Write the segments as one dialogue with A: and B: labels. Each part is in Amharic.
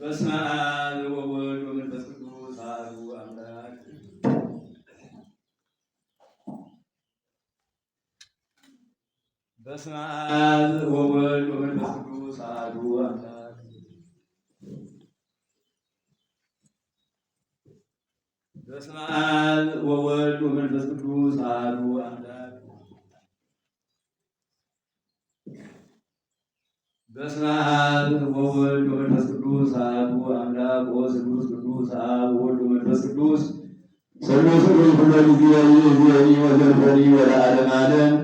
A: በስመ አብ ወወልድ ወመንፈስ ቅዱስ አሐዱ አምላክ። በስመ አብ ወወልድ ወመንፈስ ቅዱስ አሐዱ አምላክ። በስመ አብ ወወልድ ወመንፈስ ቅዱስ አሐዱ አምላክ። በስመ አብ ወወልድ ወመንፈስ ቅዱስ አሐዱ አምላክ። ወስሉስ ቅዱስ አብ ወወልድ ወመንፈስ ቅዱስ ስሉስ ሁሉ ጊዜ ወዘልፈኒ ወለዓለመ ዓለም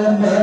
B: Amen.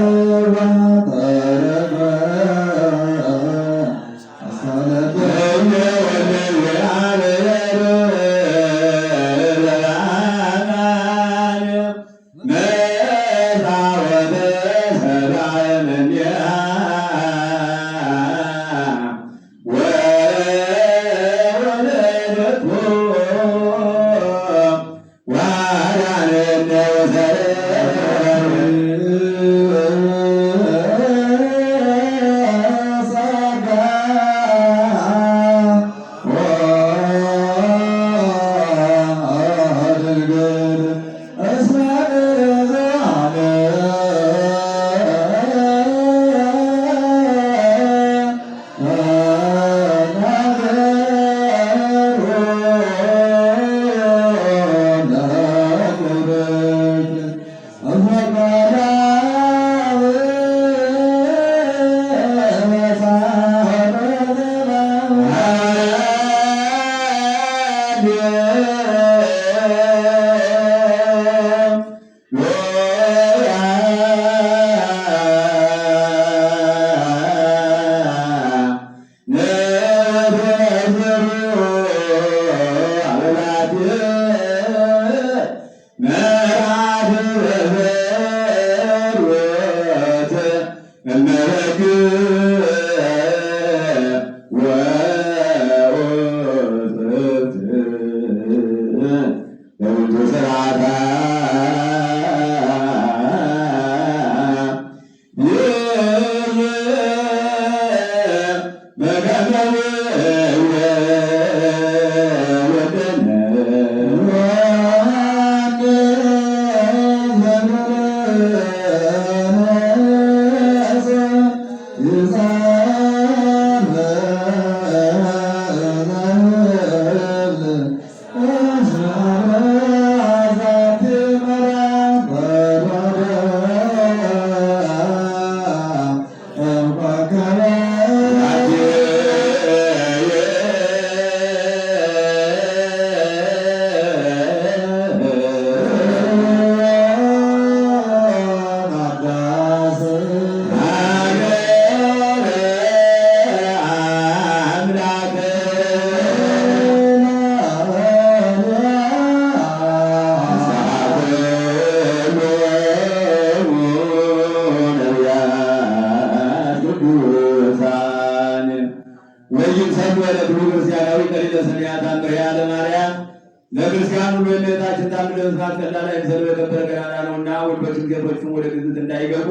A: ሁሉ የእመቤታችን ታምር መስማት ቀላል አይምሰል፣ የከበረ ገናና ነውና ወንዶችም ሴቶችም ወደ ግዝት እንዳይገቡ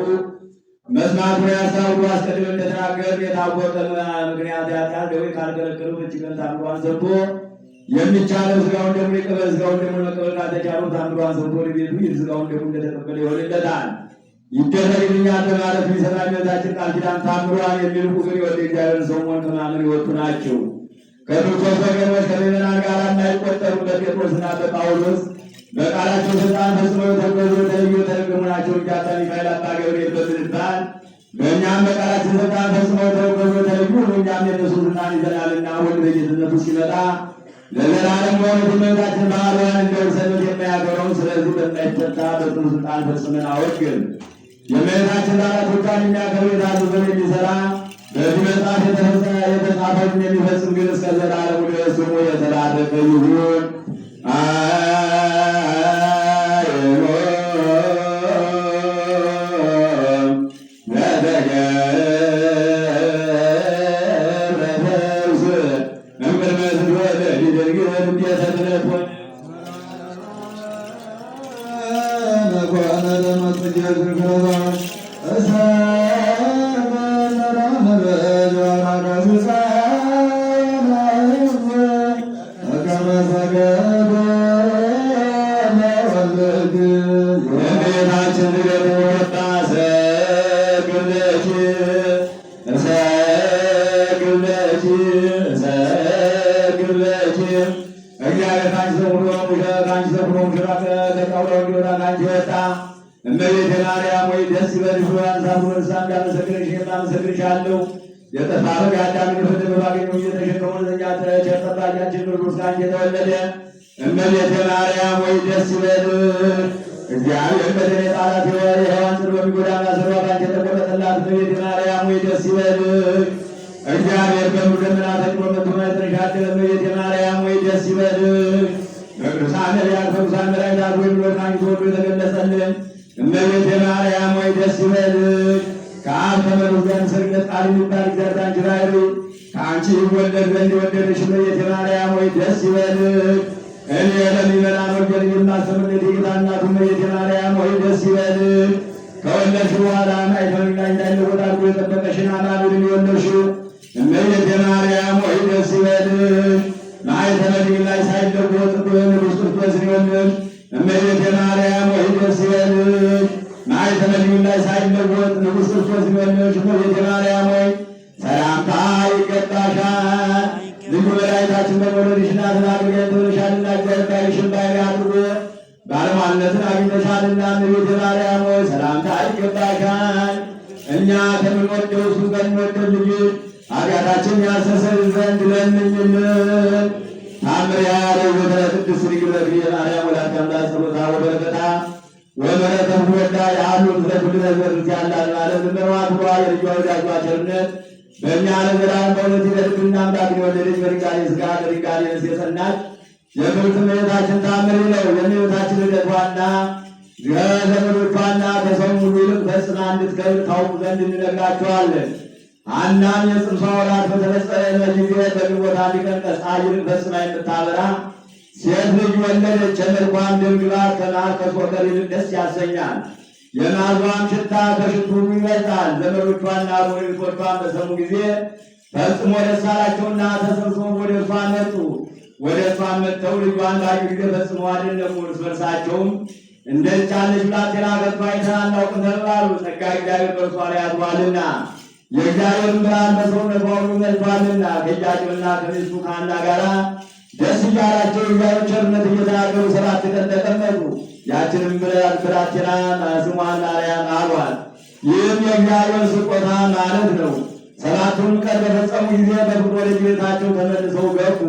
A: መስማቱን ያስታውቁ። አስቀድመን እንደተናገርን የታወቀ ምክንያት ኃጢአት ደዌ ካልከለከሉ እጅግን ታምሯን ሰብቶ የሚቻለው ሥጋውን ደሙን ይቀበል። ሥጋውን ደሙን መቀበል ካልተቻለው ታምሯን ሰብቶ ወደ ቤቱ ይህ ሥጋውን ደሙን እንደተቀበለ ይሆንለታል። ይደረግልኛል በማለት የሚሰራ እመቤታችን ቃል ኪዳን ታምሯን የሚልቁ ግን የወደ እግዚአብሔርን ሰው መሆን ከማመን የወጡ ናቸው። ከክርስቶስ ወገኖች ከምዕመናን ጋር እንዳይቆጠሩ በጴጥሮስና በጳውሎስ በቃላቸው ስልጣን ፈጽመው የተጓዙ የተለዩ የተረገሙ ናቸው። እንጂ አባ ሚካኤል አባ ገብርኤል በምንባል በእኛም በቃላችን ስልጣን ፈጽመው የተጓዙ የተለዩ እኛም የነሱ ስልጣን ይዘናልና ወልድ በጌትነቱ ሲመጣ ለዘላለም በሆነ እመቤታችን በዓሏን እንደ ሰንበት የማያከብረውን ስለዚህ በማይፈታ በጽኑ ስልጣን ፈጽመን አወግን። የእመቤታችን በዓላቶቿን የሚያከብር የታዘዘውን የሚሰራ በዚህ መጽሐፍ የተጻፈውን የሚፈጽም ግን እስከ ዘላለሙ ድረስ ስሙ የተባረከ ይሁን። እመቤቴ ማርያም ወይ ደስ ይበልሽ፣ አንሳቡን ሳም ያመሰግንሽ የማመሰግንሻለሁ። የጠፋው የአዳምን ፍርድ ባገኘው እየተሸከሙ ለኛ ቸር ጠባቂያችን ክርስቶስ ከአንቺ የተወለደ እመቤቴ ማርያም ወይ ደስ ይበልሽ። እግዚአብሔር በደኔ ጣላት የሔዋን ጽር በሚጎዳ ማሰሯ ከአንቺ የተቆረጠላት እመቤቴ ማርያም ወይ ደስ ይበልሽ። እግዚአብሔር በምድር ደመና ተጭኖ መጥቶ የተሻገረ እመቤቴ ማርያም ወይ ደስ ይበልሽ። በቅዱሳን ነቢያት በቅዱሳን መላእክት ወይ ብሎ ከአንቺ ተወልዶ የተገለጸልን እመቤቴ ማርያም ወይ ደስ ይበልሽ። ከአብ ከመንፈስ ጋር ምስክርነት ቃል የሚባል እግዚአብሔር አንቺ ባሕሪ ከአንቺ ይወለድ ዘንድ የወደደሽ እመቤቴ ማርያም ወይ ደስ ይበልሽ። እኔ ለሚመናን ወንጌል የማስተምርለት የጌታ እናቱ እመቤቴ ማርያም ወይ ደስ ይበልሽ። ከወለድሽ በኋላ ማኅተምሽ ላይ እንዳይለወጥ አድርጎ የጠበቀሽን አማኑኤልን የወለድሽው እመቤቴ ማርያም ወይ ደስ ይበልሽ። ማኅተምሽ ላይ ሳይለወጥ ንጉሥ ክርስቶስን የወለድሽ እመቤቴ ማርያም ወይ ደስ ይበልሽ። ማኅተምሽ ላይ ሳይለወጥ ንጉሥ ክርስቶስን የወለድሽ እመቤቴ ማርያም ወይ ሰላምታ ይገባሻል። ልዩ መድኃኒታችን በመውለድሽና ተናግረን ተብለሻልና እግዚአብሔር ባይልሽን ባሕሪ አድርጎ ባለሟልነትን አግኝተሻልና እመቤቴ ማርያም ወይ ሰላምታ ይገባሻል። እኛ ከምንወደው እሱ ከሚወደው ልጅሽ ኃጢአታችን ያስተሰርይ ዘንድ ለምኝልን። ታምሪያ ለዘተ ቅድስት ድንግል በክልኤ ማርያም ወላዲተ አምላክ ጸሎታ ወበረከታ ወበረከቱ ወዳ ያሉ ምስለ ኩሉ ሕዝበ ክርስቲያን ለዓለመ ዓለም ብሏ የልጇ ወዳጇ ቸርነት በእኛ ለዘላለም በእውነት የድንግልና አምላክን የወለደች በድንጋሌ ሥጋ በድንጋሌ ነፍስ የጸናች የክብርት እመቤታችን ታምር ነው። የእመቤታችን ልደቷና ከዘመዶቿና ከሰው ሁሉ ይልቅ ፈጽማ እንድትከብር ታውቁ ዘንድ እንነግራችኋለን። ሐናም የጽንሷ ወራት በተፈጸመ ጊዜ በግንቦት አንድ ቀን ፀሐይን ፈጽማ የምታበራ ሴት ልጅ ወለደች። የመልኳም ደም ግባት ከማር ከሶከር ይልቅ ደስ ያሰኛል። የመዓዛዋም ሽታ ከሽቱ ሁሉ ይበልጣል። ዘመዶቿና ጎረቤቶቿን በሰሙ ጊዜ ፈጽሞ ደስ አላቸውና ተሰብስበው ወደ እርሷ መጡ። ወደ እርሷም መጥተው ልጇን ባዩ ጊዜ ፈጽሞ አደነቁ። እርስ በርሳቸውም እንደዚች ያለች ብላቴና ከቶ አይተን አናውቅም ተባባሉ። ጸጋ እግዚአብሔር በእርሷ ላይ አድሯልና የእግዚአብሔርን ብርሃን በሰውነቷ ሁሉ መልቷልና። ከኢያቄምና ከሚስቱ ከሐና ጋር ደስ እያላቸው እግዚአብሔር ቸርነት እየተናገሩ 7 ቀን ተቀመጡ። ያችንም ብላቴና ስሟን ማርያም አሏት። ይህም የእግዚአብሔር ስጦታ ማለት ነው። 7ቱን ቀን በፈጸሙ ጊዜ በፍቅር ወደ ቤታቸው ተመልሰው ገቡ።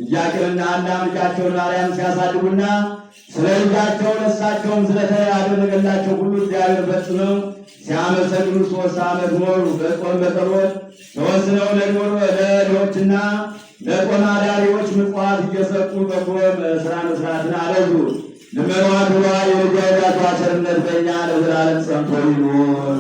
A: ኢያቄምና ሐና ልጃቸውን ማርያም ሲያሳድጉና ስለ ልጃቸው ለእሳቸውም ስለተደረገላቸው ሁሉ እግዚአብሔር ፈጽመው ሲያመሰግኑ 3 ዓመት ኖሩ። በጾም በጸሎት ተወስነው ለድሆችና ለጦም አዳሪዎች ምጽዋት እየሰጡ በጎ ሥራ መስራትን አበዙ። ልመኗ ክብሯ የልጇ ወዳጇ ቸርነት በእኛ ለዘላለም ጸንቶ ይኑር።